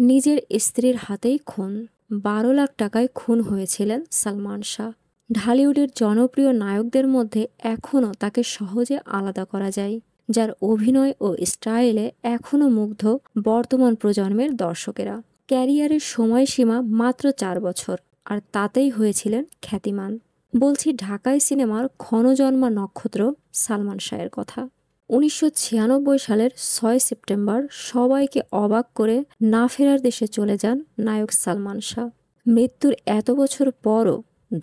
নিজের স্ত্রীর হাতেই খুন। 12 লাখ টাকায় খুন হয়েছিলেন সালমান শাহ। ঢালিউডের জনপ্রিয় নায়কদের মধ্যে এখনও তাকে সহজে আলাদা করা যায়, যার অভিনয় ও স্টাইলে এখনও মুগ্ধ বর্তমান প্রজন্মের দর্শকেরা। ক্যারিয়ারের সময়সীমা মাত্র 4 বছর, আর তাতেই হয়েছিলেন খ্যাতিমান। বলছি ঢাকাই সিনেমার ক্ষণজন্মা নক্ষত্র সালমান শাহের কথা। 1996 সালের 6 সেপ্টেম্বর সবাইকে অবাক করে না ফেরার দেশে চলে যান নায়ক সালমান শাহ। মৃত্যুর এত বছর পরও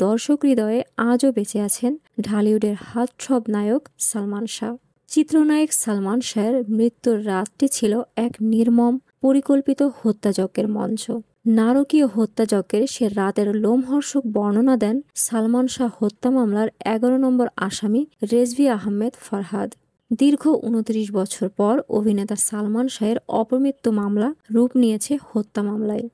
দর্শক হৃদয়ে আজও বেঁচে আছেন ঢালিউডের হাতছব নায়ক সালমান শাহ। চিত্রনায়ক সালমান শাহের মৃত্যুর রাতটি ছিল এক নির্মম পরিকল্পিত হত্যাযজ্ঞের মঞ্চ। নারকীয় হত্যাযজ্ঞের সে রাতের লোমহর্ষক বর্ণনা দেন সালমান শাহ হত্যা মামলার 11 নম্বর আসামি রেজভী আহমেদ ফরহাদ। দীর্ঘ 29 বছর পর অভিনেতা সালমান শাহের অপমৃত্যু মামলা রূপ নিয়েছে হত্যা মামলায়।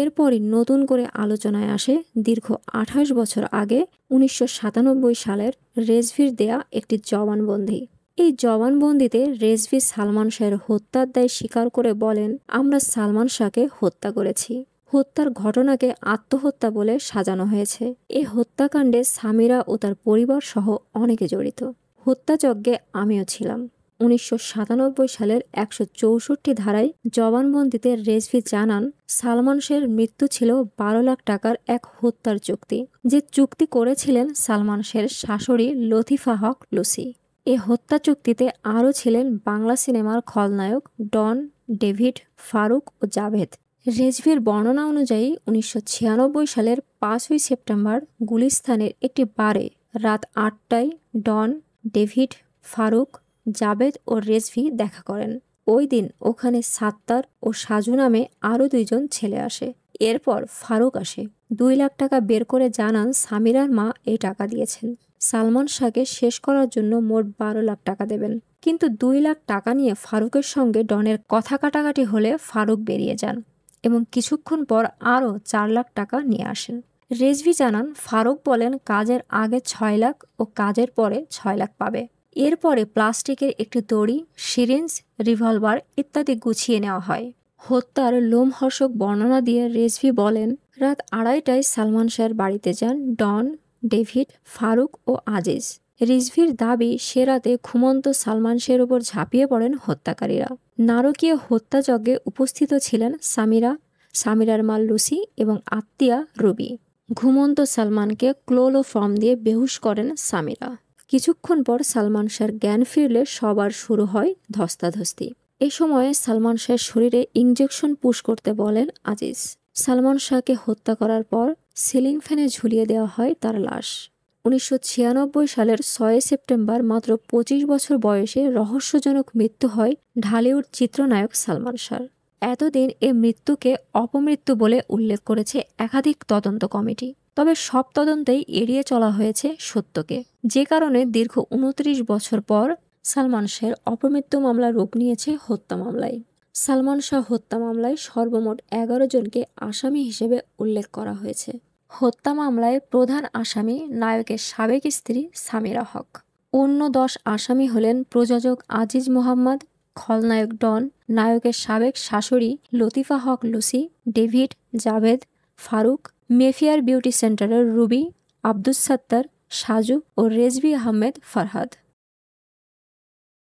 এরপরই নতুন করে আলোচনায় আসে দীর্ঘ 28 বছর আগে 1997 সালের রেজভির দেয়া একটি জবানবন্দি। এই জবানবন্দিতে রেজভি সালমান শাহের হত্যার দায় স্বীকার করে বলেন, আমরা সালমান শাহকে হত্যা করেছি। হত্যার ঘটনাকে আত্মহত্যা বলে সাজানো হয়েছে। এই হত্যাকাণ্ডে সামিরা ও তার পরিবার সহ অনেকে জড়িত। হত্যাযজ্ঞে আমিও ছিলাম। 1997 সালের 164 ধারায় জবানবন্দিতে রেজভি জানান, সালমান শাহের মৃত্যু ছিল 12 লাখ টাকার এক হত্যার চুক্তি, যে চুক্তি করেছিলেন সালমান শাহের শাশুড়ি লতিফা হক লুসি। এ হত্যা চুক্তিতে আরও ছিলেন বাংলা সিনেমার খলনায়ক ডন, ডেভিড, ফারুক ও জাভেদ। রেজভির বর্ণনা অনুযায়ী 1996 সালের 5 সেপ্টেম্বর গুলিস্তানের একটি বারে রাত 8টায় ডন, ডেভিড, ফারুক, জাভেদ ও রেজভি দেখা করেন। ওই দিন ওখানে সাত্তার ও সাজু নামে আরও 2 জন ছেলে আসে। এরপর ফারুক আসে। 2 লাখ টাকা বের করে জানান সামিরার মা এই টাকা দিয়েছেন। সালমান শাহকে শেষ করার জন্য মোট 12 লাখ টাকা দেবেন। কিন্তু 2 লাখ টাকা নিয়ে ফারুকের সঙ্গে ডনের কথা কাটাকাটি হলে ফারুক বেরিয়ে যান এবং কিছুক্ষণ পর আরও 4 লাখ টাকা নিয়ে আসেন। রেজভি জানান, ফারুক বলেন কাজের আগে 6 লাখ ও কাজের পরে 6 লাখ পাবে। এরপরে প্লাস্টিকের একটি দড়ি, সিরিঞ্জ, রিভলভার ইত্যাদি গুছিয়ে নেওয়া হয়। হত্যার লোমহর্ষক বর্ণনা দিয়ে রেজভি বলেন, রাত 2:30টায় সালমান শাহের বাড়িতে যান ডন, ডেভিড, ফারুক ও আজিজ। রিজভির দাবি, সে রাতে ঘুমন্ত সালমান শাহের উপর ঝাঁপিয়ে পড়েন হত্যাকারীরা। নারকীয় হত্যাযজ্ঞে উপস্থিত ছিলেন সামিরা, সামিরার মা লুসি এবং আত্মীয়া রুবি। ঘুমন্ত সালমানকে ক্লোরোফর্ম দিয়ে বেহুশ করেন সামিরা। কিছুক্ষণ পর সালমান শাহের জ্ঞান ফিরলে সবার শুরু হয় ধস্তাধস্তি। এ সময়ে সালমান শাহের শরীরে ইঞ্জেকশন পুশ করতে বলেন আজিজ। সালমান শাহকে হত্যা করার পর সিলিং ফ্যানে ঝুলিয়ে দেওয়া হয় তার লাশ। 1996 সালের 6 সেপ্টেম্বর মাত্র 25 বছর বয়সে রহস্যজনক মৃত্যু হয় ঢালিউড চিত্রনায়ক সালমান শাহর। এতদিন এ মৃত্যুকে অপমৃত্যু বলে উল্লেখ করেছে একাধিক তদন্ত কমিটি। তবে সব তদন্তেই এড়িয়ে চলা হয়েছে সত্যকে, যে কারণে দীর্ঘ 29 বছর পর সালমান শাহের অপমৃত্যু মামলা রূপ নিয়েছে হত্যা মামলায়। সালমান শাহ হত্যা মামলায় সর্বমোট 11 জনকে আসামি হিসেবে উল্লেখ করা হয়েছে। হত্যা মামলায় প্রধান আসামি নায়কের সাবেক স্ত্রী সামিরা হক। অন্য 10 আসামি হলেন প্রযোজক আজিজ মোহাম্মদ, খলনায়ক ডন, নায়কের সাবেক শাশুড়ি লতিফা হক লুসি, ডেভিড, জাভেদ, ফারুক, মেফিয়ার বিউটি সেন্টারের রুবি, আব্দুস সাত্তার, সাজু ও রেজভি আহমেদ ফরহাদ।